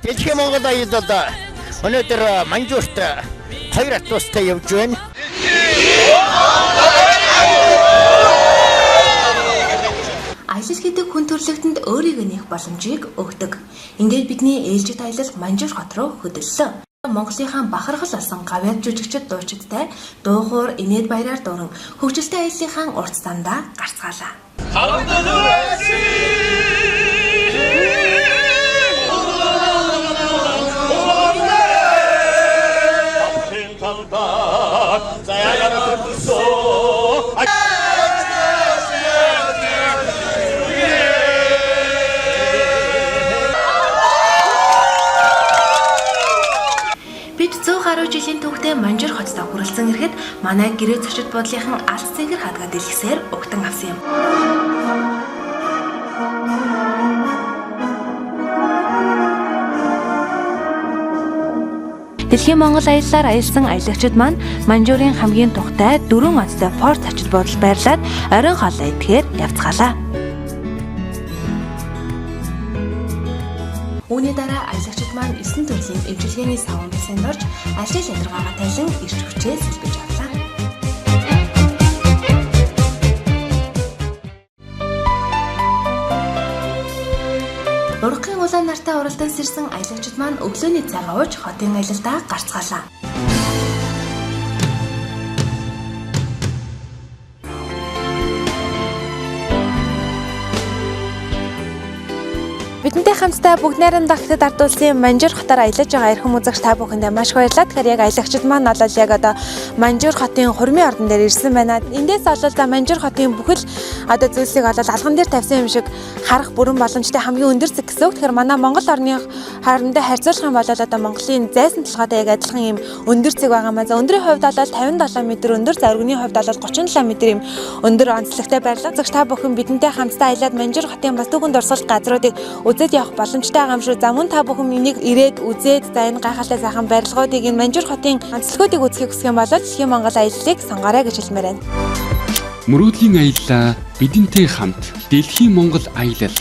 Дэлхийн Монгол аялал өнөөдөр Манжуурт 2 автобустай явж байна. Аялал гэдэг хүн төрөлхтөнд өөрийгөө нээх боломжийг өгдөг. Ингээд бидний ээлжид аялал Манжуур хот руу хөдөллөө. Монголынхаа бахархал болсон гавьяа жүжигчд дуучидтай дуухуур инээд баяраар дуран хөгжилтэй аяллынхаа урт замдаа гарцгаалаа. Бид 100 гаруй жилийн түүхтэй Манжуур хотод хүрэлцэн ирэхэд манай гэрээ зочид бодлынхан алс цэнгэр хадгаа дэлгэсээр угтан авсан юм. Дэлхийн Монгол аяллаар аялсан аялагчид маань Манжуурын хамгийн тухтай 4 онцтой порт зочид бодол байрлаад оройн хоолой идэхээр явцгаалаа. Үүний дараа аялагчид маань 9 төрлийн эмчилгээний савн бэлсэнд орж ажил ядаргаагаа тайлан ирч хүчээ сэлбэж авлаа. Ургын улаан нартай уралдан сэрсэн аялагчид маань өглөөний цагаа ууж хотын аялалдаа гарцгаалаа. Бидэнтэй хамтдаа бүгд найрамдаа хятад ард улсын Манжуур хотоор аялаж байгаа эрхэм үзэгч та бүхэндээ маш их баярлалаа. Тэгэхээр яг аялагчид маань бол яг одоо Манжуур хотын хурмын ордон дээр ирсэн байна. Эндээс олол Манжуур хотын бүхэл одоо зүйлсийг олол алган дээр тавьсан юм шиг харах бүрэн боломжтой хамгийн өндөр зэг гэсэн үг. Тэгэхээр манай Монгол орны хоорондоо харьцуулах юм бол одоо Монголын зайсан толгойтой яг адилхан юм өндөр зэг байгаа маа. За өндрийн хувьд бол 57 м өндөр, за өргөний хувьд бол 37 м юм өндөр онцлогтой байрлал. Зөвхөн та бүхэн бидэнтэй хамтдаа аялаад Манжуур хотын бас түүхэн дурсгалт газруудыг үзэж явах боломжтой байгаа юм шүү. За мөн та бүхэн энийг ирээд үзээд за энэ гайхалтай сайхан барилгуудыг энэ Манжуур хотын онцлогуудыг үзэхийг хүсэх юм бол Дэлхийн Монгол аяллыг сонгоорой гэж хэлмээр байна. Мөрөөдлийн аяллаа бидэнтэй хамт Дэлхийн Монгол аялал.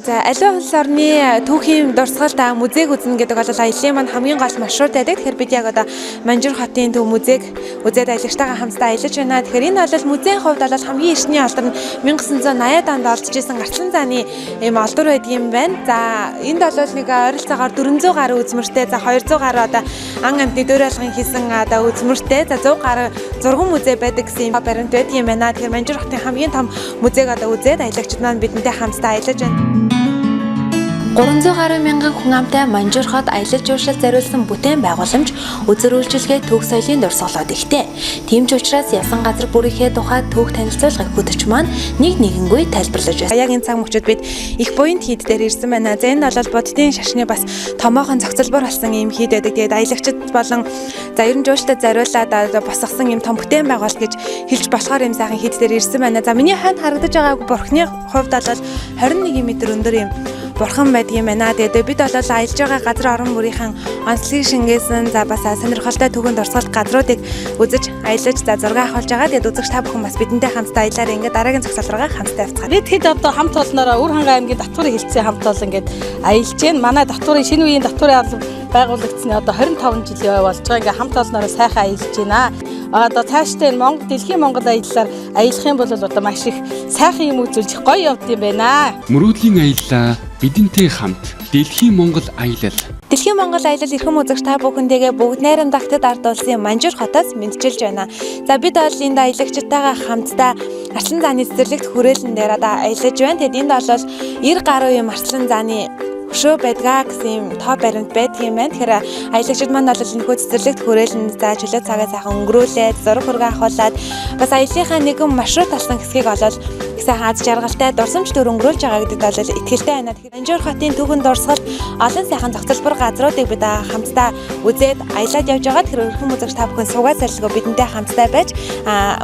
За аливаа улс орны түүхийн дурсгалт музейг үзнэ гэдэг бол аяллаа маань хамгийн гол маршрут байдаг. Тэгэхээр бид яг одоо Манжуур хотын төв музейг үзээд аялагчтайгаа хамтдаа аялаж байна. Тэгэхээр энэ бол музейн хувьд бол хамгийн эртний алдар нь 1980-аад онд олдож исэн Арслан зааны ийм алдар байдаг юм байна. За энд бол нэг ойролцоогоор 400 гаруй үзмэртэй, за 200 гаруй одоо ан амтны дөр алгын хийсэн одоо үзмэртэй, за 100 гаруй зурган музей байдаг гэсэн юм баримт байдаг юм байна. Тэгэхээр Манжуур хотын хамгийн том музейг одоо үзээд аялагчид маань бидэнтэй хамтдаа аялаж байна. 300 гаруй мянган хүн амтай Манжуур хот аялал жуулчлалд зориулсан бүтээн байгууламж үзэр үйлчилгээ түүх соёлын дурсгалууд ихтэй. Тийм ч учраас ясан газар бүрийнхээ тухай түүх танилцуулгыг хөтөч маань нэг нэгэнгүй тайлбарлаж байна. Яг энэ цаг мөчид бид их буян хід дээр ирсэн байна. За энэ бол буддын шашны бас томоохон цогцлбор болсон юм хід байдаг. Тэгээд аялагчид болон за ерөн жуулчлалд зориулаад босгосон юм том бүтээн байгуулалт гэж хэлж болохоор юм сайхан хід дээр ирсэн байна. За миний ханд харагдаж байгааг бурхны хувьд бол 21 м өндөр юм бурхан байдаг юм байна. Тэгээд бид бол аялж байгаа газар орон бүрийнхэн онцлогийг шингээсэн за бас сонирхолтой түүхэн дурсгалт газруудыг үзэж аялаж за зураг авахулж байгаа. Тэгээд үзэгч та бүхэн бас бидэнтэй хамтдаа аялаарай. Ингээд дараагийн зогсоолроо хамтдаа явцгаая. Бид хэд одоо хамт олноороо Үр хангай аймгийн Татварын хилцээ хамт ол ингээд аялж байна. Манай Татварын шинэ үеийн Татварын албан байгуулагдсны одоо 25 жилийн болж байгаа. Ингээд хамт олноороо сайхан аялж байна. Одоо цаашдаа энэ Дэлхийн Монгол аяллаар аялах юм бол одоо маш их сайхан юм үзүүлж гоё явд юм байна. Мөрөөдлийн аяллаа бидэнтэй хамт Дэлхийн Монгол аялал. Дэлхийн Монгол аялал эрхэм үзэгч та бүхэндээ бүгд найрамдаа хятад ард улсын Манжуур хотоос мэдчилж байна. За бид бол энд аялагчтайгаа хамтдаа Арслан зааны цэцэрлэгт хүрээлэн дээр одоо аялаж байна. Тэгэд энд бол 90 гаруй юм Арслан зааны хөшөө байдгаа гэсэн юм тоо баримт байдаг юм байна. Тэгэхээр аялагчид маань бол энэхүү цэцэрлэгт хүрээлэн за чөлөө цагаа сайхан өнгөрүүлээд зураг хураг авахуулаад бас аяллахаа нэгэн маршрут болсон хэсгийг олол сайхан аз жаргалтай дурсамж төр өнгөрүүлж байгаа гэдэгт бол итгэлтэй байна. Тэгэхээр Манжуур хотын түүхэн дурсгалт олон сайхан зохицолбор газруудыг бид хамтдаа үзээд аялаад явж байгаа. Тэгэхээр өрхөн үзэгч та бүхэн суугаад салхигаа бидэнтэй хамтдаа байж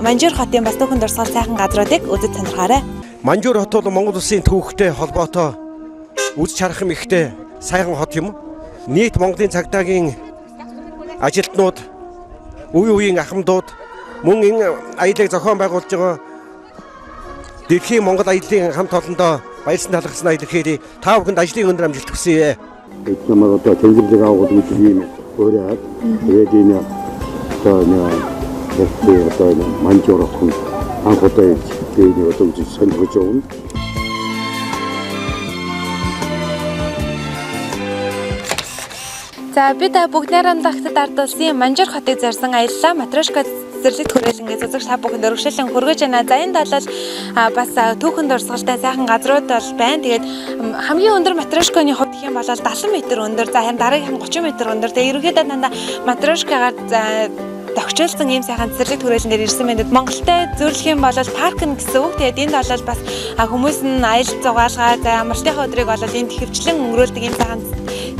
Манжуур хотын бас түүхэн дурсгалт сайхан газруудыг үзэж сонирхоорой. Манжуур хот бол Монгол Улсын түүхтэй холбоотой үзэж харах юм ихтэй сайхан хот юм. Нийт Монголын цагдаагийн ажилтнууд, үе үеийн ахмадууд мөн энэ аяллыг зохион байгуулж байгаа Дэлхийн Монгол аяллаа хамт олондоо баярсан талархсан илэрхийлье. Та бүхэнд ажлын өндөр амжилт хүсье. намайг одоо тэнцвэрийг авах гэдэг юм өөрөө. Тэгээд энэ одоо манжуур охин анх удаа тэгээд одоо үзэж сонирхож явна. За бид бүгд найрамдагтад ард улсын Манжуур хотыг зорьсон аяллаа матрешка цэцэрлэгт хүрээлэнгээ зүзэг та бүхэнд өргөжлөн хүргэж байна. За энэ талал бас түүхэн дурсгалтай сайхан газрууд бол байна. Тэгээд хамгийн өндөр матрешканы хувьд гэх юм бол 70 м өндөр. За харин дараагийн 30 м өндөр. Тэгээд ерөнхийдөө дандаа матрешкагаар тохижуулсан ийм сайхан цэцэрлэгт хүрээлэн дээр ирсэн байдаг. Монголтай зөвлөх юм бол парк гэсэн үг. Тэгээд энд бол бас хүмүүс нь аялал зугаалгаа, за амралтынхаа өдрийг бол энд хөвчлэн өнгөрүүлдэг ийм сайхан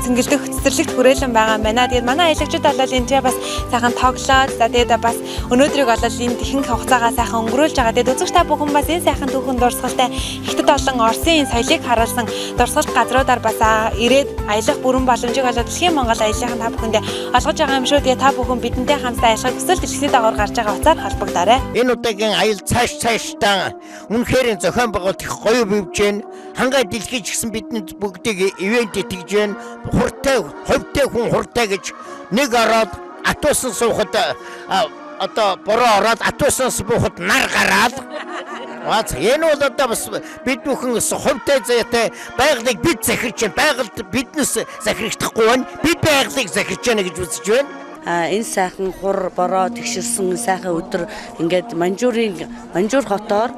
цэнгэлдэх цэцэрлэгт хүрээлэн байгаа юм байна. Тэгээд манай аялагчид бол энэ ч бас сайхан тоглоод, за тэгээд бас өнөөдрийг бол энд ихэнх хугацаагаа сайхан өнгөрүүлж байгаа. Тэгээд үзэгч та бүхэн бас энэ сайхан түүхэн дурсгалтай ихтэд олон Оросын соёлыг харуулсан дурсгалт газруудаар бас ирээд аялах бүрэн боломжийг олоод дэлхийн Монгол аяллахын та бүхэндээ олгож байгаа юм шүү. Тэгээд та бүхэн бидэнтэй хамтдаа аялахыг хүсвэл дэлгэцийн дагавар гарч байгаа утсаар холбогдоорой. Энэ удаагийн аял цаашдаа үнэхээр зохион байгуулалт их гоё бивж байна. Хангай дэлхийд гэсэн бидэнд бүгдийг ивент итгэж байна. Хуртай, ховтой хүн хуртай гэж нэг ороод атуусан суухад одоо бороо ороод атуусанс буухад нар гараад энэ бол одоо бас бид бүхэн ховтой заяатай байгалыг бид захирч байна. Байгальд биднес захирагдахгүй байна. Бид байгалыг захирч байна гэж үзэж байна. Энэ сайхан хур бороо тэгшэрсэн сайхан өдөр ингээд Манжуур хотоор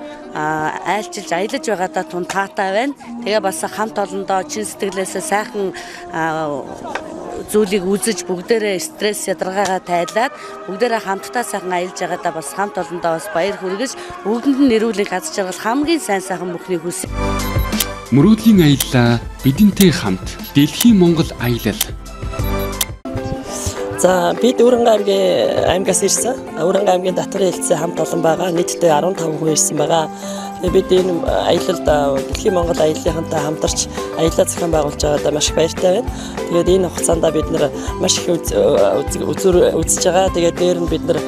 айлчилж аялаж байгаадаа тун таатай байна. Тэгээ бас хамт олондоо чин сэтгэлээсээ сайхан зүйлийг үзэж бүгдээрээ стресс ядаргаагаа тайлаад бүгдээрээ хамтдаа сайхан аялж байгаадаа бас хамт олондоо бас баяр хүргэж бүгдэнд нь нэрүүлэг аз жаргал хамгийн сайн сайхан бүхний хүсье. Мөрөөдлийн аяллаа бидэнтэй хамт Дэлхийн Монгол аялал. За бид Өрөнгө аймгаас ирсэн. Өрөнгө аймгийн Татварын хэлтсээ хамт олон байгаа. Нийтдээ 15 хүн ирсэн байгаа. Тэгээд бид энэ аялалд Дэлхийн Монгол аяллахынтай хамтарч аялал зохион байгуулж байгаадаа маш их баяртай байна. Тэгээд энэ хугацаанд бид нэр маш их үзэж байгаа. Тэгээд дээр нь бид нэр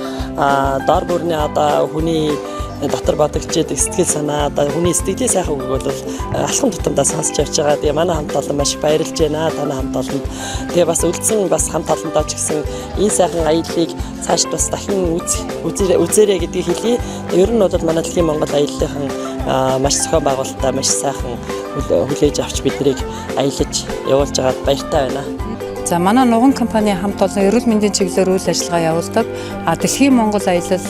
дор бүрний одоо хүний дотор бодогчээд сэтгэл санаа одоо хүний сэтгэлийн сайхан үг бол алхам тутамдаа сонсч явж байгаа. Тэгээ манай хамт олон маш их баярлж байна. Танай хамт олонд. Тэгээ бас үлдсэн бас хамт олондоо ч гэсэн энэ сайхан аяллыг цааш бас дахин үзээрэй гэдгийг хэлье. Ер нь бол манай Дэлхийн Монгол аяллахын маш зохион байгуулалттай маш сайхан хүлээж авч биднийг аялаж явуулж байгаад баяртай байна. За манай нуган компани хамт олон эрүүл мэндийн чиглэлээр үйл ажиллагаа явуулдаг. Дэлхийн Монгол аялал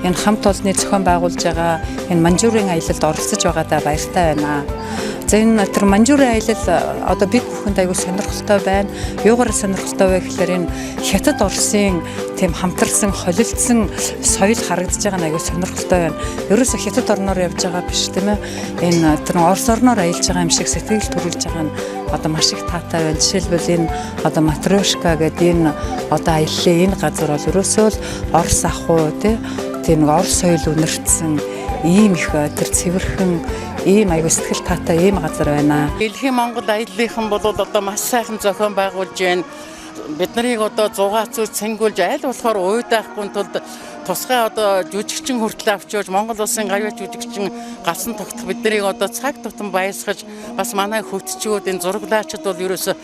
энэ хамт олонны зохион байгуулж байгаа энэ Манжуурын аялалд оролцож байгаадаа баяртай байна. За энэ тэр Манжуурын аялал одоо бид бүхэнд аягүй сонирхолтой байна. Юугаар сонирхолтой вэ гэхээр энэ Хятад Оросын тийм хамтарсан холилдсон соёл харагдаж байгаа нь аягүй сонирхолтой байна. Ерөөсө Хятад орноор явж байгаа биш тийм ээ. Энэ тэр Орос орноор аялж байгаа юм шиг сэтгэл төрүүлж байгаа нь одоо маш их таатай байна. Жишээлбэл энэ одоо матрешка гэдэг энэ одоо аяллаа энэ газар бол ерөөсөө л Орос ахуй тийм нэг Орос соёл үнэртсэн ийм их тэр цэвэрхэн ийм аягүй сэтгэл таатай ийм газар байна. Дэлхийн Монгол аяллахын бол одоо маш сайхан зохион байгуулж байна. Бид нарыг одоо зугаацуулж цэнгүүлж айл болохоор уйдаахгүй тулд тусгай одоо жүжигчин хүртэл авч явж Монгол улсын гавьяа жүжигчин гацсан тогтох бид нарыг одоо цаг тутам баясгаж бас манай хөвтчүүд энэ зураглаачид бол ерөөсө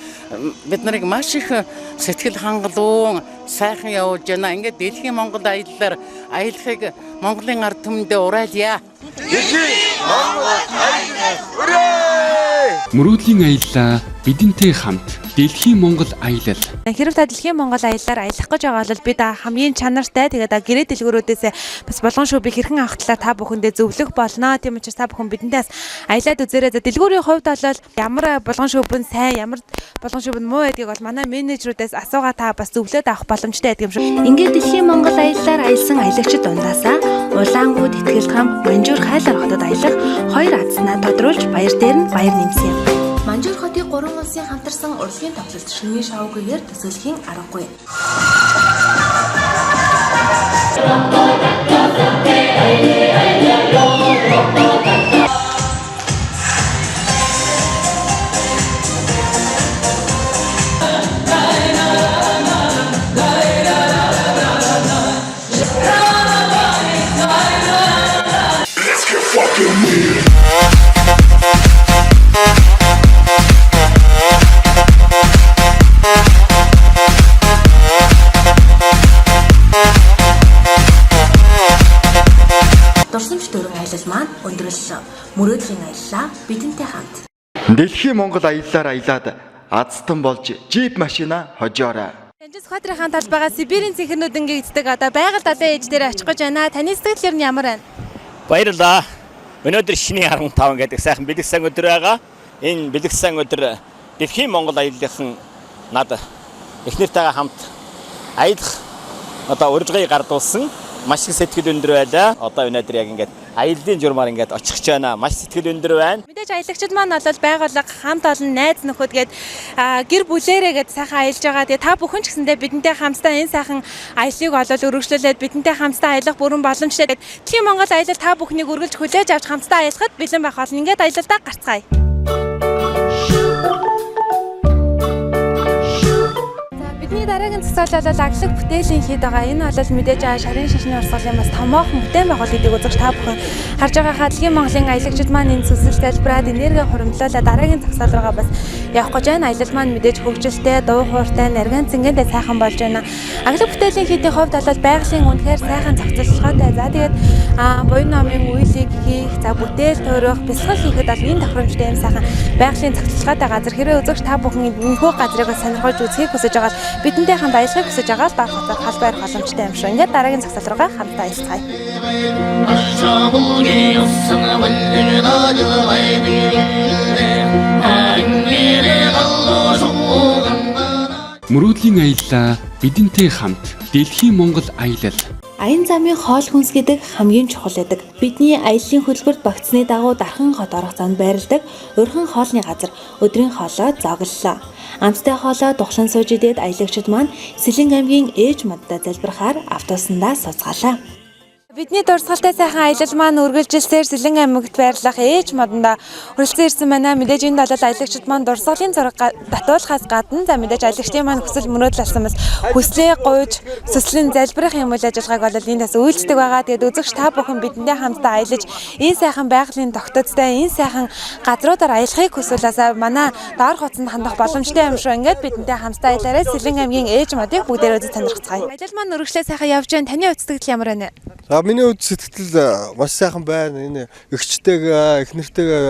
бид нарыг маш их сэтгэл хангалуун сайхан явуулж байна. Ингээд Дэлхийн Монгол аяллаар аялахыг Монголын ард түмэндээ ураалъя. Дэлхийн Монгол аялал хүрээ! Мөрөөдлийн аяллаа бидэнтэй хамт Дэлхийн Монгол аялал. Хэрэг та Дэлхийн Монгол аяллаар аялах гэж байгаа бол бид хамгийн чанартай тэгээд гэрээ дэлгүүрүүдээс бас болгон шүү би хэрхэн авах талаар та бүхэндээ зөвлөх болно. Тийм учраас та бүхэн бидэнтэй аялаад үзээрэй. За дэлгүүрийн хувьд бол ямар болгон шүүбэн сайн, ямар болгон шүүбэн муу байдгийг бол манай менежерүүдээс асуугаа та бас зөвлөөд авах боломжтой байдаг юм шүү. Ингээд Дэлхийн Монгол аяллаар аялсан аялагчид ундаасаа Улаангууд, Итгэл гам, Манжуур хайлар хотод аялах 2 азнаа тодруулж баяр дээр нь баяр нэмсэн юм. Манжуур хотыг 3 улсын хамтарсан урлагийн тоглолт шөнийн шоугээр төсөөлхийн аргагүй. мэдээллийн аяллаа бидэнтэй хамт. Дэлхийн Монгол аяллаар аялаад азтан болж джип машина хожоорой. Таньжис Сүхбаатарын хаан талд байгаа Сибирийн цэнхэрнүүд ингээгддэг одоо байгаль далайн ээж дээр очих гэж байна. Таны сэтгэл нь ямар байна? Баярлалаа. Өнөөдөр шиний 15 гэдэг сайхан бэлэгсэн өдөр байгаа. Энэ бэлэгсэн өдөр Дэлхийн Монгол аяллахын над эхнэртэйгээ хамт аялах одоо урилгыг гардуулсан. Маш их сэтгэл өндөр байлаа. Одоо өнөөдөр яг ингээд аяллаа журмаар ингээд очих гэж байна. Маш сэтгэл өндөр байна. Мэдээж аялагчид маань бол байгууллага хамт олон найз нөхөд гээд гэр бүлээрээ гээд сайхан аялж байгаа. Тэгээ та бүхэн ч гэсэндээ бидэнтэй хамтдаа энэ сайхан аяллыг олол өргөжлүүлээд бидэнтэй хамтдаа аялах бүрэн боломжтой. Дэлхийн Монгол аялал та бүхнийг үргэлж хүлээж авч хамтдаа аялахад бэлэн байх болно. Ингээд аялалдаа гарцгаая. Бидний дараагийн зохиолол бол аглаг бүтээлийн хэд байгаа. Энэ бол мэдээж шарын шашны урсгалын бас томоохон бүтээн байгуул гэдгийг үзэж та бүхэн харж байгаа. Дэлхийн Монголын аялагчид маань энэ сүсэл залбираад энерги хуримтлуулаад дараагийн зохиол руугаа бас явах гэж байна. Аялал маань мэдээж хөгжилтэй, дуу хууртай, нарийн цэнгэндээ сайхан болж байна. Аглаг бүтээлийн хэдийн хувьд бол байгалийн үнэхээр сайхан зохицолтой. За тэгээд буян номын үйлийг хийх, за бүтээл туурах, бэлтгэл хийхэд бол энэ тохиромжтой юм сайхан байгалийн зохицолтой газар. Хэрвээ үзэгч та бүхэн энэхүү газрыг сонирхож үзхийг хүсэж байгаа бидэнтэй хамт аялахыг хүсэж байгаа бол доор хотод хал байр боломжтой юм шүү. Ингээд дараагийн зохиол руугаа хамтдаа аялцгаая. Мөрөөдлийн аяллаа бидэнтэй хамт Дэлхийн Монгол аялал. Аян замын хоол хүнс гэдэг хамгийн чухал байдаг. Бидний аяллаа хөтөлбөрт багцны дагуу Дархан хот орох зам байрладаг урхан хоолны газар. Өдрийн хоолоо зоглолоо. Амттай хоолоо духлан сууж идээд аялагчид маань Сэлэн аймгийн ээж модтой залбирахаар автобусандаа суцгаалаа. Бидний дурсгалтай сайхан аялал маань үргэлжилсээр Сэлэн аймагт байрлах ээж модондоо хүрэлцэн ирсэн байна. Мэдээж энэ бол аялагчид маань дурсгалын зураг татуулахаас гадна за мэдээж аялагчдын маань хүсэл мөрөөдөл алсан бас хүслээ гуйж сүслийн залбирах юм үйл ажиллагааг бол энэ бас үйлддэг байгаа. Тэгээд үзэгч та бүхэн бидэндээ хамтдаа аялаж энэ сайхан байгалийн тогтцтой энэ сайхан газруудаар аялахыг хүсвэл манай доор хотод хандах боломжтой юм шүү. Ингээд бидэндээ хамтдаа аялаарай. Сэлэн аймгийн ээж модыг бүгдээрээ үзэж сонирхцгаая. Аялал маань өргөжлөө сайхан явж байна. Таны хувьд сэтгэл ямар байна? Миний хувьд сэтгэл маш сайхан байна. Энэ эгчтэйгээ, эхнэртэйгээ,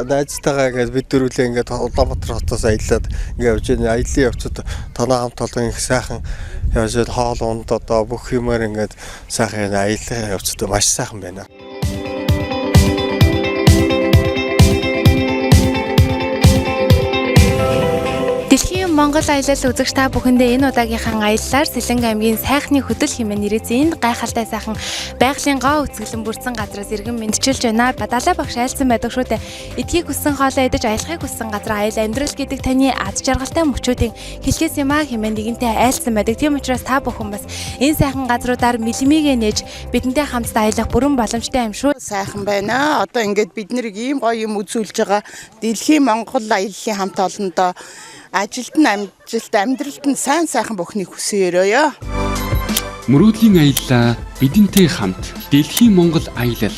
найзтайгаа ингээд бид дөрвөлээ ингээд Улаанбаатар хотоос аялаад ингээд явж байна. Аяллаа явцад танаа хамт олон их сайхан явж хоол унд одоо бүх юмар ингээд сайхан аяллаа явцад маш сайхан байна. Дэлхийн Монгол аялал үзэгч та бүхэндээ энэ удаагийнхаа аяллаар Сэлэн аймгийн сайхны хөдөл хэмээн нэрийн гайхалтай сайхан байгалийн гоо үцгэлэн бүрдсэн газраас иргэн мэдчилж байна. Бадалаа багш айлсан байдаг шүү дээ. Эдгийг хүссэн хоолоо идэж аялахыг хүссэн газар аял амьдрал гэдэг таны аз жаргалтай мөчүүдийн хэлхээс юм хэмээн нэгэнтэй айлсан байдаг. Тийм учраас та бүхэн бас энэ сайхан газруудаар мэлмигээ нээж бидэнтэй хамтдаа аялах бүрэн боломжтой юм шүү. Сайхан байна. Одоо ингээд бид нэр ийм гоё юм үзүүлж байгаа Дэлхийн Монгол аяллаа хамт олондоо ажилт нь амжилт амьдралд нь сайхан бүхнийг хүсээрөөё. Мөрөөдлийн аяллаа бидэнтэй хамт Дэлхийн Монгол аялал.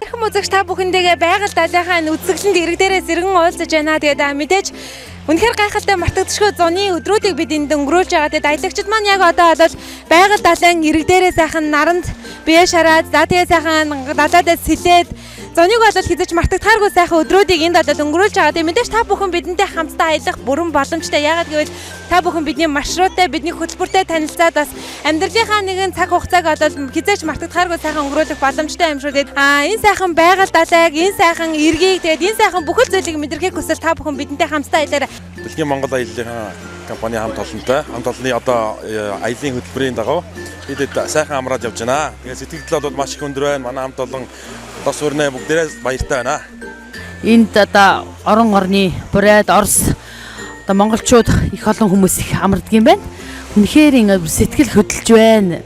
Хэрхэн үзэгч та бүхэндээ байгаль далайхаа үзэсгэлэнт ирэг дээрээс иргэн уулзаж байна. Тэгээд мэдээж үнэхээр гайхалтай мартагдшгүй зуны өдрүүдийг бид энд өнгөрүүлж байгаа. Тэгээд аялагчид маань яг одоо бол байгаль далайн ирэг дээрээ сайхан наранд бие шараад за тэгээд сайхан далайдаа сэлээд зуныг бол хизэж мартагдахааргүй сайхан өдрүүдийг энд бол өнгөрүүлж байгаа. Тэгээд мэдээж та бүхэн бидэнтэй хамтдаа аялах бүрэн боломжтой. Яагаад гэвэл та бүхэн бидний маршруттай, бидний хөтөлбөртэй танилцаад бас амьдралынхаа нэгэн цаг хугацааг бол хизэж мартагдахааргүй сайхан өнгөрүүлэх боломжтой юм шүү. Тэгээд энэ сайхан байгаль далайг, энэ сайхан эргийг тэгээд энэ сайхан бүхэл зүйлийг мэдрэхийг хүсвэл та бүхэн бидэнтэй хамтдаа аялаарай. Дэлхийн Монгол аяллаа компани хамт олонны одоо аяллаа хөтөлбөрийн дагуу бид сайхан амраад явж байна. Тэгээд сэтгэл хөдлөл маш их өндөр байна. Манай хамт олон одоо сүрнэ бүгдээрээ баяртай байна. Энд одоо орон орны Бурайд, Орос одоо монголчууд их олон хүмүүс их амардаг юм байна. Үнэхээр сэтгэл хөдлөж байна.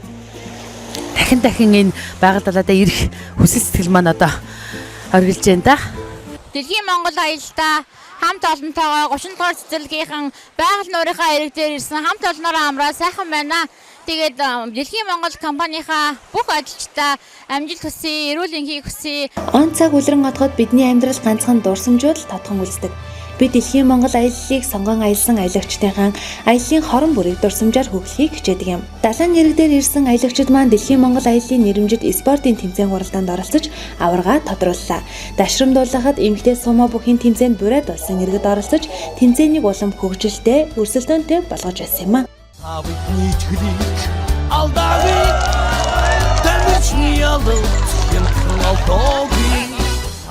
Дахин энэ байгаль далайдаа ирэх хүсэл сэтгэл маань одоо оргилж байна да. Дэлхийн Монгол аяллаа хамт олонтойгоо 30 дугаар цэцэрлэгийнхэн байгаль нуурынхаа ирэг дээр ирсэн хамт олноороо амраа сайхан байна. Тэгээд Дэлхийн Монгол компанийнхаа бүх ажилчдаа амжилт хүсье, эрүүл энхийг хүсье. Он цаг үлрэн одоход бидний амьдрал ганцхан дурсамжууд татхан үлддэг. Би дэлхийн Монгол аяллыг сонгон аялсан аялагчдынхаа аяллаа хорон бүрийг дурсамжаар хөглөхийг хичээдэг юм. Далайн эрэг дээр ирсэн аялагчид маань дэлхийн Монгол аяллын нэрэмжит спортын тэмцээн хуралдаанд оролцож аварга тодрууллаа. Дашрамдуулахад эмэгтэй суума бүхийн тэмцээнд бурайд болсон иргэд оролцож тэмцээнийг улам хөгжилтэй, өрсөлдөөнтэй болгож байсан юм а.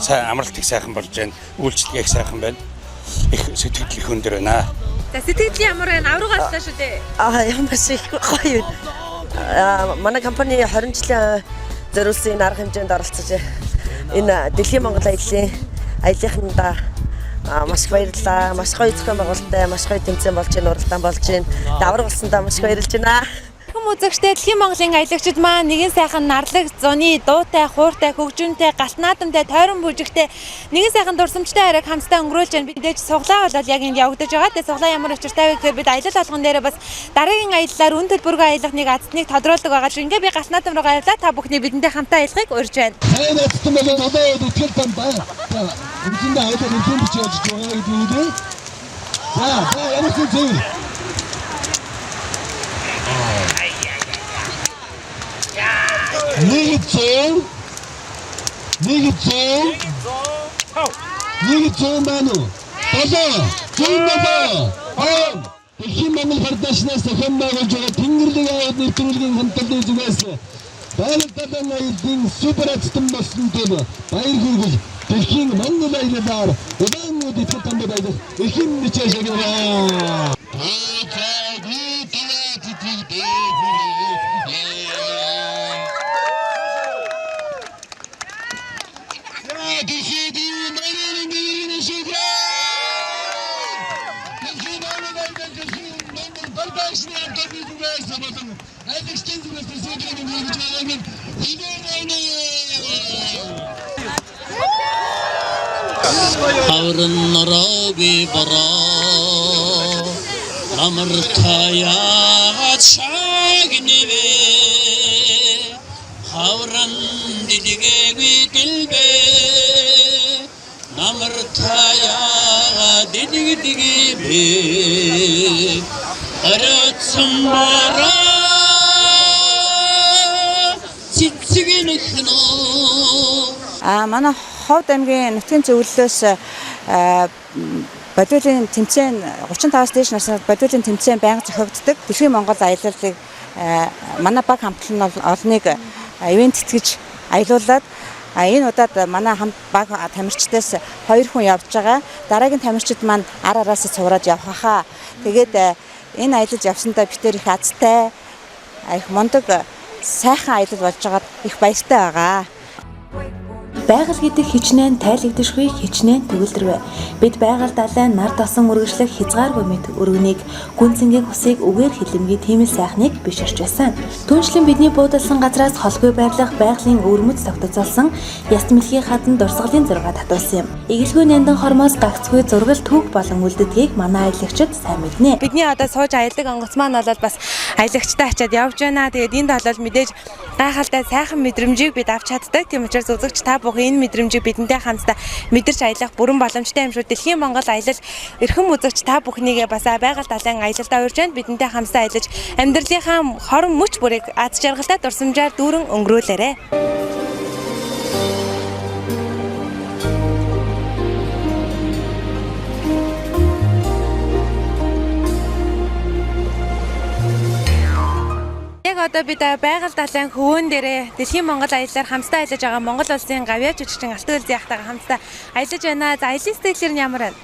Сайн амралт их сайхан болж байна. Үйлчлэгээ их сайхан байна. Их сэтгэл их өндөр байна. За сэтгэл ямар байна? Авраг аллаа шүү дээ. Ямар их гоё юм. Манай компани 20 жилийн зориулсан энэ арга хэмжээнд оролцож энэ дэлхийн Монгол аяллаа аяллахнда маш их баярлалаа. Маш гоё зохион байгуулалттай, маш гоё тэмцээн болж байна, уралдаан болж байна. Давраг болсондоо маш их баярлж байна. Үзэгчтэй дэлхийн Монголын аялагчид маань нэгэн сайхан нарлаг, зуны, дуутай, хууртай, хөгжимтэй, галт наадамтай, тойрон бүжигтэй нэгэн сайхан дурсамжтай харийг хамтдаа өнгөрүүлж байна. Бидээж суглаа болол яг энд явагдаж байгаа. Тэгээ суглаа ямар учиртай вэ гэхээр бид аялал болгон дээр бас дараагийн аяллаар үн төлбөргүй аялахныг аздныг тодруулдаг байгаа шүү. Ингээ би галт наадам руу аяллаа та бүхний бидэнтэй хамтаа аялахыг урьж байна. Сайн мэдсэн бол одоо үтгэл тань ба. Үндсэндээ аялал үнэн бичиж явж байгаа гэдэг үү? За, ямар ч зүйл. Нэг зүүн байна уу? Дэлхийн Монгол федерацнаас зохион байгуулж байгаа Тэнгэрлэг аяд нэвтрүүлгийн хамтлагийн зүгээс байгаль аяллын супер ацтан болсон төв баяр хүргэл дэлхийн Монгол аяллаар удаан үдтэй танд байдаг эхэн бичиж байгаа. Havrın narabi bara Amrtaya çagneve Havran dilige dilbe Amrtaya didige be Aratsam bara Çiçigin khno Манай Ховд аймгийн нутгийн зөвлөлөөс бодиулын тэмцээн 35-аас дээш насны бодиулын тэмцээн байнга зохиогддог. Дэлхийн Монгол аяллыг манай баг хамтлан олныг ивент тэтгэж аялуулад энэ удаад манай баг тамирчдаас 2 хүн явж байгаа. Дараагийн тамирчид маань ар араас цувраад явах хаа. Тэгээд энэ аялалд явсандаа битээр их азтай, их мундаг сайхан аялал болж байгаад их баяртай байгаа. Байгаль гэдэг хичнээн тайлэгдэшгүй хичнээн төгөлдрвэ. Бид байгаль далайн нар тосон үргэлжлэх хязгааргүй мэд өргөнийг гүн цэнгийн хүсийг үгээр хилэмгийн тиймэл сайхныг биширч байсан. Түүнчлэн бидний буудалсан газраас холгүй байрлах байгалийн өвөрмөц тогтоцолсон яст мэлхий хадан дурсгалын зураг татуулсан юм. Игэлгүй няндан хормоос гагцгүй зургал түүх болон үлддгийг манай аялагчид сайн мэднэ. Бидний одоо сууж аялдаг онгоц маань бол бас аялагчтай ачаад явж байна. Тэгээд энд бол мэдээж гайхалтай сайхан мэдрэмжийг бид авч чаддаг. Тийм учраас үзэгч та бүх энэ мэдрэмжийг бидэнтэй хамтдаа мэдэрч аялах бүрэн боломжтой юм шүү. Дэлхийн Монгол аялал эрхэм үзэгч та бүхнийгээ бас байгаль далайн аялалдаа урьж байна. Бидэнтэй хамтдаа аялаж амьдралынхаа хорон мөч бүрийг аз жаргалтай дурсамжаар дүүрэн өнгөрүүлээрэй. Одоо бид байгаль далайн хөвөн дээрээ Дэлхийн Монгол аяллаар хамтдаа аялаж байгаа Монгол улсын гавьяа жүжигчин Алтан Өлзий ахтайгаа хамтдаа аялаж байна. За аялын сэтгэлээр нь ямар байна?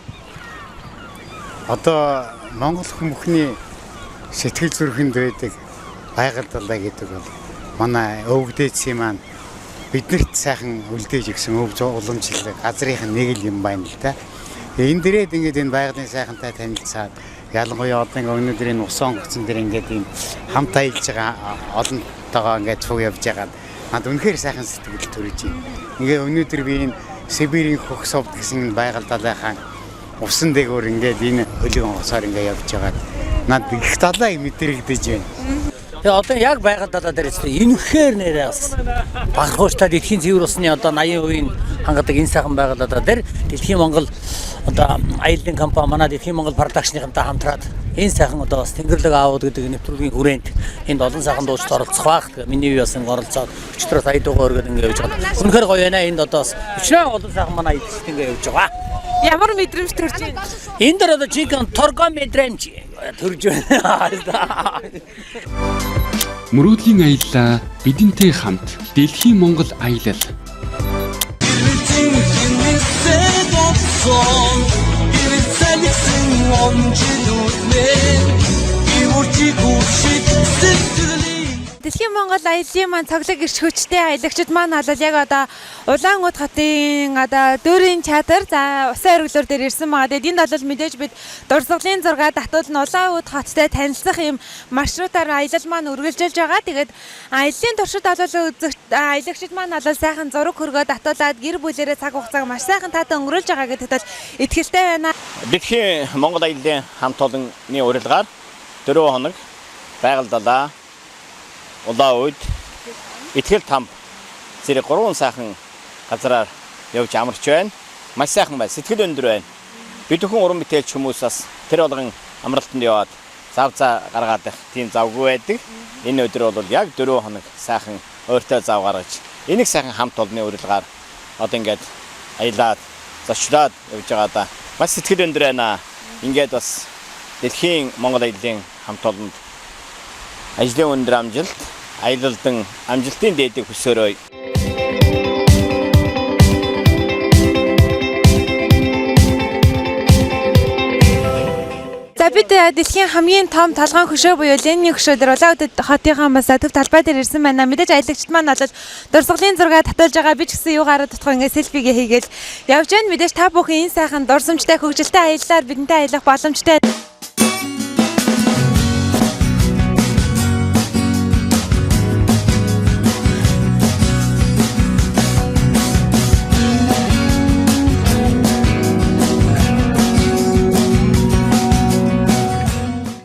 Одоо Монгол хүмүүхний сэтгэл зүрхэнд байдаг байгаль далай гэдэг бол манай өвгдээцийн маань биднэрт сайхан үлдээж өгсөн өв уламжлал газрынх нь нэг л юм байна л да. Энэ дээрээ ингээд энэ байгалийн сайхантай танилцаад ялангуяа одоо ингээд өнөөдөр энэ усан онгоцон дээр ингээд энэ хамт аялж байгаа олонтойгоо ингээд цуг явж байгаа. Над үнэхээр сайхан сэтгэл төрөж байна. Ингээд өнөөдөр би энэ Сибирийн хөх совд гэсэн байгаль далайхаа усан дээгүүр ингээд энэ хөлөг онгоцоор ингээд явж байгаа. Над их далай мэдрэгдэж байна. Тэгээ одоо яг байгальдаа дээр энэхээр нэрээ бас багахууштай дэлхийн цэвэр усны одоо 80% хангадаг энэ сайхан байгальдаа дээр дэлхийн Монгол одоо аяллаа компани манай дэлхийн Монгол продакшныхантай хамтраад энэ сайхан одоо бас Тэнгэрлэг аауд гэдэг нэвтрүүлгийн хүрээнд энд олон сайхан дуучлалд оролцох байх. Миний бие бас оролцоод өчтөр сая дуугаа өргөд ингэ явж байгаа. Үнэхээр гоё байна. Энд одоо бас өчнөө олон сайхан манай аялалт ингэ явж байгаа. Ямар мэдрэмж төрж байна? Энд дэр одоо жинхэнэ торгон мэдрэмж төрж байна. Мөрөөдлийн аяллаа бидэнтэй хамт Дэлхийн Монгол аялал. Дэлхийн Монгол аяллаа маань цоглог ирч хүчтэй аялагчид маань бол яг одоо Улаангууд хотын одоо дөрийн чадар за усан оргилуур дээр ирсэн байгаа. Тэгээд энд бол мэдээж бид дурсгалын зураг татвал нь Улаангууд хоттой танилцах юм маршрутаар аялал маань үргэлжилж байгаа. Тэгээд аяллаа туршид аялагчид маань бол сайхан зураг хөргөө татуулаад гэр бүлээрээ цаг хугацааг маш сайхан таатай өнгөрүүлж байгаа гэдэгт бол итгэлтэй байна. Дэлхийн Монгол аяллаа хамт олонны урилгаар 4 хоног байгальдаа Улаауд Итгэл там зэрэг 3 сайхан газараар явж амарч байна. Маш сайхан байна. Сэтгэл өндөр байна. Бид бүхэн уран бүтээлч хүмүүс бас тэр болгон амралтанд яваад зав гаргаад их тийм завгүй байдаг. Энэ өдөр бол яг 4 хоног сайхан ойртой зав гаргаж энийг сайхан хамт олонны урилгаар одоо ингээд аялаад зочлоод явж байгаа да. Маш сэтгэл өндөр байна. Ингээд бас Дэлхийн Монгол аяллаа хамт олонд ажлын өндөр амжилт, аялалдан амжилтын дээдийг хүсээрэй. За бид дэлхийн хамгийн том толгойн хөшөө буюу Ленинийн хөшөө дээр Улаанбаатар хотынхаа бас төв талбай дээр ирсэн байна. Мэдээж аялагчид маань бол дурсгалын зураг татуулж байгаа. Би ч гэсэн юу гараад тутах ингээд селфигээ хийгээл явж байна. Мэдээж та бүхэн энэ сайхан дурсамжтай хөгжилтэй аяллаар бидэнтэй аялах боломжтой.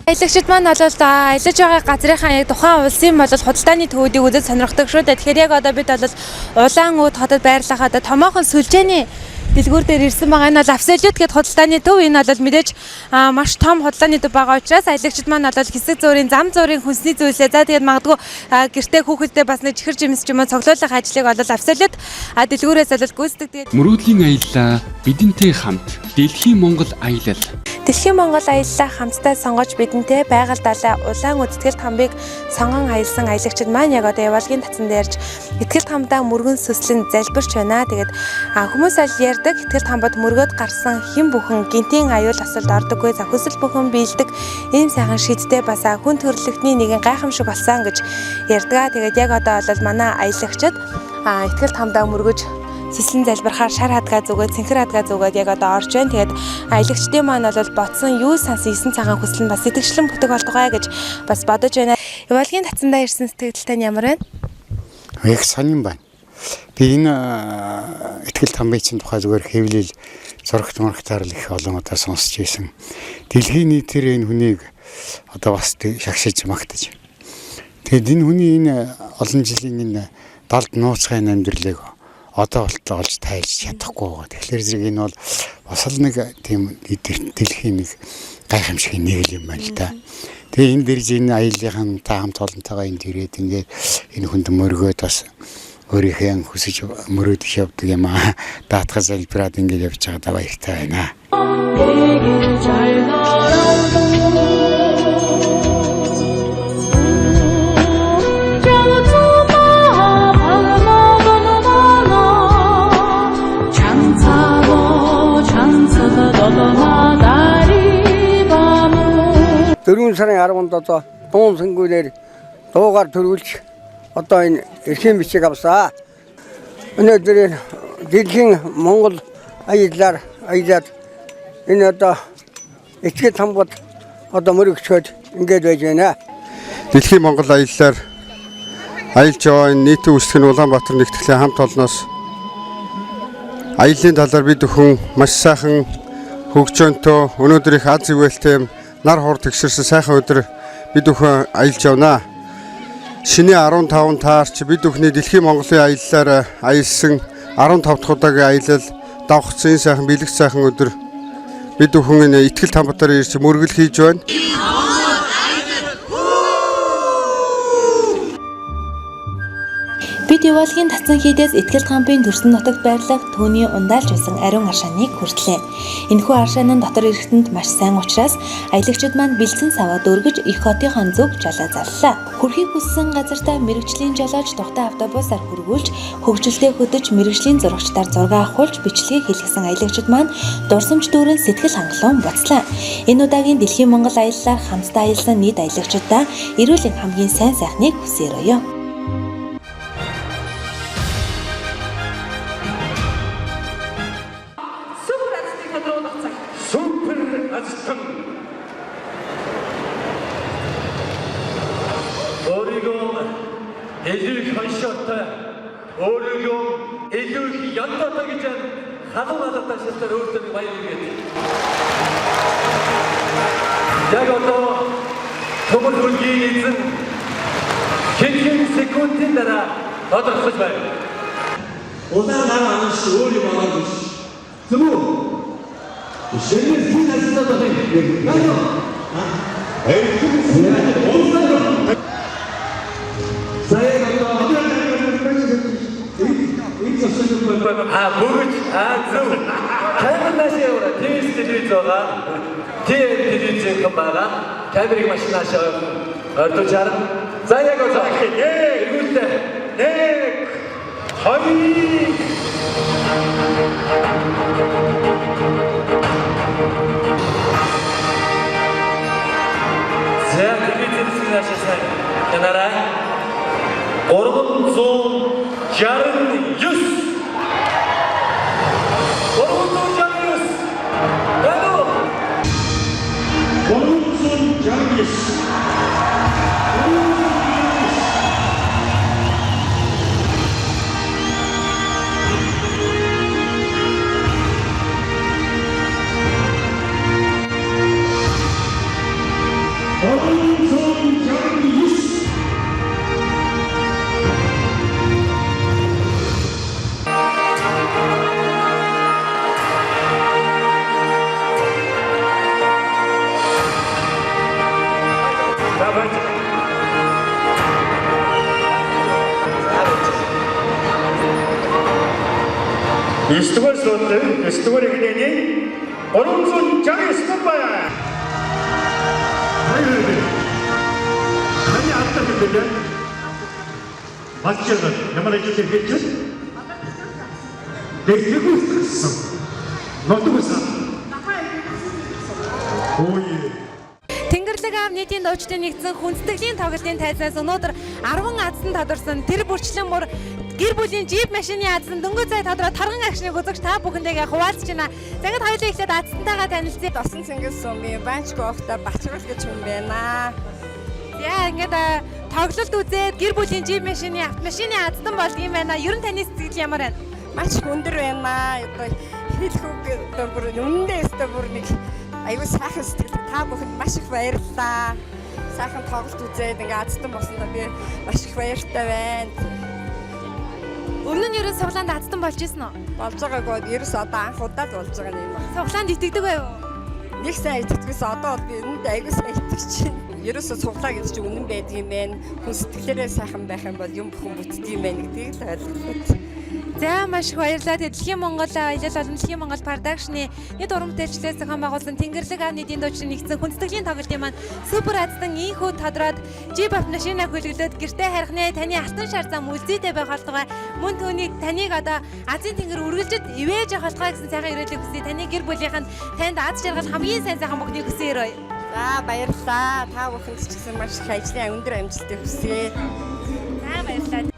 Аялагчид маань бол аялаж байгаа газрынхаа яг тухайн улсын бол худалдааны төвүүдийг үзэж сонирхдаг шүү дээ. Тэгэхээр яг одоо бид бол Улаангууд хотод байрлахад томоохон сүлжээний дэлгүүр дээр ирсэн байгаа. Энэ бол Авсолют гэдэг худалдааны төв. Энэ бол мэдээж маш том худалдааны төв байгаа учраас аялагчид маань бол хэсэг зуурын зам зуурын хүнсний зүйлээ за тэгээд магадгүй гэртээ хүүхэдтэй бас нэг чихэр жимс ч юм уу цоглуулах ажлыг бол Авсолют дэлгүүрээс бол гүйцэтгэдэг. Тэгээд Мөрөөдлийн аяллаа бидэнтэй хамт Дэлхийн Монгол аялал. Дэлхийн Монгол аяллаа хамтдаа сонгож бидэнтэй байгаль далай Улаангууд Итгэл тамбыг сонгон аялсан аялагчид маань яг одоо явуулгын татсан дээрж Итгэл тамдаа мөргөн сүслэн залбирч байна. Тэгээд хүмүүс аль ярьдаг Итгэл тамбад мөргөд гарсан хэн бүхэн гинтийн аюул асалд ордоггүй захисэл бүхэн биелдэг ийм сайхан шидтэй бас хүн төрлөختний нэгэн гайхамшиг болсон гэж ярьдаг. Тэгээд яг одоо бол манай аялагчид Итгэл тамдаа мөргөж сэслэн залбирахаар шар хадгаа зүгээд цэнхэр хадгаа зүгээд яг одоо орж байна. Тэгээд аялагчдын маань бол ботсон юу сансан 9 цагаан хүсэл нь бас сэтгэгчлэн бүтэг болтугай гэж бас бодож байна. Явуулгын татсандаа ирсэн сэтгэлтэй нь ямар байна? Яг сонирн байна. Би энэ Итгэл тамбын тухай зүгээр хэвлэл зурагт маргатаар л их олон удаа сонсч байсан. Дэлхийн нийтээр энэ хүнийг одоо бас шагшиж магтаж. Тэгэд энэ хүний энэ олон жилийн энэ далд нууцгай амьдралыг одоо болтол олж тайлж чадахгүй байгаа. Тэгэхээр зэрэг энэ бол бас л нэг тийм дэлхийн нэг гайхамшигын нэг юм байна л да. Тэгээ энэ дэрж энэ аяллахын та хамт олонтойгоо энд ирээд ингээд энэ хүнд мөргөөд бас өөрийнхөө хүсэж мөрөөдөх явдаг юм аа. Даатгал залбираад ингээд явж байгаа да баяртай байна. Дөрвөн сарын 10-нд одоо дуун сэнгүүлээр дуугаар төрүүлж одоо энэ эрхийн бичиг авсаа. Өнөөдөр Дэлхийн Монгол аяллаар аялаад энэ одоо Итгэл тамбад одоо мөрөгчөөд ингээд байж байна. Дэлхийн Монгол аяллаар аялж байгаа нийтийн үүсгэн Улаанбаатар нэгтгэлийн хамт олноос аяллаа талаар бид бүхэн маш сайхан хөгжөөнтөө өнөөдөр их аз ивэлтэй нар хор тэгшэрсэн сайхан өдөр бид бүхэн аялж явнаа. шинэ 15 таарч бид бүхний дэлхийн Монголын аяллаар аялсан 15 дахь удаагийн аялал давхцсан энэ сайхан бэлэг сайхан өдөр бид бүхэн энэ ихтгэл тамбатаар ирж мөргөл хийж байна. Бид явуулгын татсан хийдээс ихтгэл тамбын төрсөн нутагт байрлах түүний ундаалж байсан ариун аршааныг хүртлээ. Энэхүү аршаан нь дотор ирэхэд маш сайн учраас аялагчид маань бэлдсэн саваа дөргөж их хотын зүг жолоо зарлаа. Хүрхийг хүссэн газартаа мэрэгжлийн жолооч тухтай автобусаар хөргүүлж хөгжилтэй хөдөж мэрэгжлийн зурагчдаар зураг авахулж бичлэгийг хэлгэсэн аялагчид маань дурсамж дүүрэн сэтгэл хангалуун буцлаа. Энэ удаагийн дэлхийн Монгол аяллаар хамтдаа аялсан нийт аялагчдаа эрүүл мэндийн хамгийн сайн сайхныг хүсээрөөё. Илүү хоншоотой өөрийгөө илүү их янтаатай гэж халуун алатаа шалтгаан өөртөө баяр хүргэе. Яг одоо төмөр хөлгийн эзэн хэн секундын дараа тодорхойлж байна. Улаан араас өөрийн болоод биш. Зөв үү? Шинэ зүйл асуулт байна. Бүгд зөв. Камернаас яваа телевиз байгаа. Телевизэн байгаа. Камерыг машинаас ордож хараа. За яг одоо эргүүлээ. 1 2 За телевизэн шинашсан. Танараа 369 Иствэр соттой, иствэр игнэний 369 байна. Хани аттар гэдэг. Баччаа ямар ч зүйл хийж дэвсгүйсэн. Нотгосон. Тэнгэрлэг аав нийтийн дуучдын нэгдсэн хүндэтгэлийн тоглолтын тайзнаас өнөөдөр 10 аздан тодорсон тэр бүрчлэн мөр гэр бүлийн джип машины аздан дөнгөж цай тодороо тарган агшныг үзэж та бүхэндээ хуваалцж байна. Загад хоёулаа ихлээд аздантайгаа танилцъя. Досон Цэнгис сумын банчг охта Бачрал гэж хүн байна. Яа ингээд тоглолт үзээд гэр бүлийн джип машины автомашины аздан болдгийм байна. Ер нь таны сэтгэл ямар байна? Маш өндөр байна. Одоо хэлэх үг бүр үнэндээ өстө бүр нэг аюу сайхан сэтгэл та бүхэнд маш их баярлалаа. Сайхан тоглолт үзээд ингээд аздан болсондоо би маш их баяртай байна. Өмнө нь ерөн суглаанд аздан болж ирсэн үү? Болж байгаагүй ерөөс одоо анх удаа л болж байгаа юм байна. Суглаанд итгэдэг байв уу? Нэг сайн итгэдэгээс одоо би үүнд аягүй сайн итгэж чинь. Ерөөсөө суглаа гэж чи үнэн байдгийм байх. Хүн сэтгэлээрээ сайхан байх юм бол юм бүхэн бүтдгийм байх гэдгийг л ойлгох. За маш их баярлалаа. Дэлхийн Монгол аялал болон Дэлхийн Монгол продакшны нийт уран бүтээлчлээс зохион байгуулсан Тэнгэрлэг аав нийтийн дуучдын нэгдсэн хүндэтгэлийн тоглолтын маань супер аздан ийхүү тодроод джип автомашина хөлөглөөд гэртээ харихнаа таны алтан шар зам үлзийтэй байх болтугай мөн түүнийг таныг одоо Азийн тэнгэр үргэлжид ивэж явах болтугай гэсэн сайхан ирээлэг хүсье. Таны гэр бүлийнхэнд танд аз жаргал хамгийн сайн сайхан бүхнийг хүсээрэй. За баярлалаа. Та бүхэнд ч гэсэн маш их ажлын өндөр амжилтыг хүсье. За баярлалаа.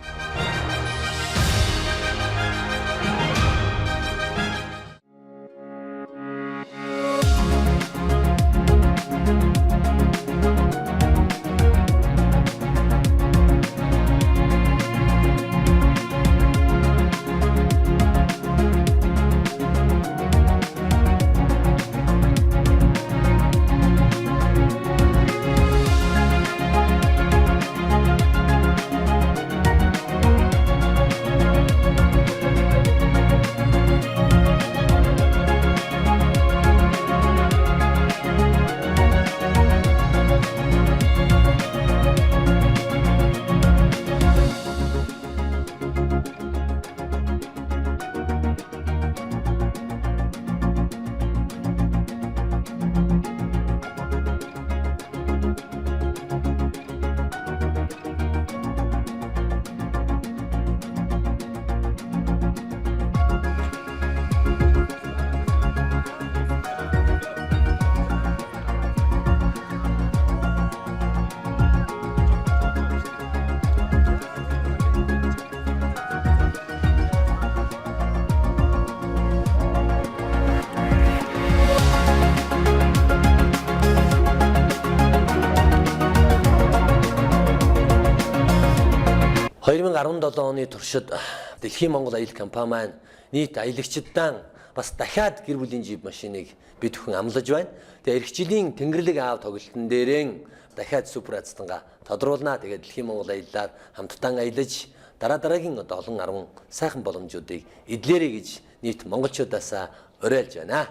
2017 оны туршид Дэлхийн Монгол Аялал компани маань нийт аялагчдаа бас дахиад гэр бүлийн жип машиныг бид бүхэн амлаж байна. Тэгээ эх жилийн Тэнгэрлэг аав тоглолтын дээрэн дахиад супер азтанга тодруулнаа. Тэгээ Дэлхийн Монгол аяллаар хамтдаа аялаж дараагийн олон 10 сайхан боломжуудыг эдлээрэй гэж нийт монголчуудаас уриалж байна.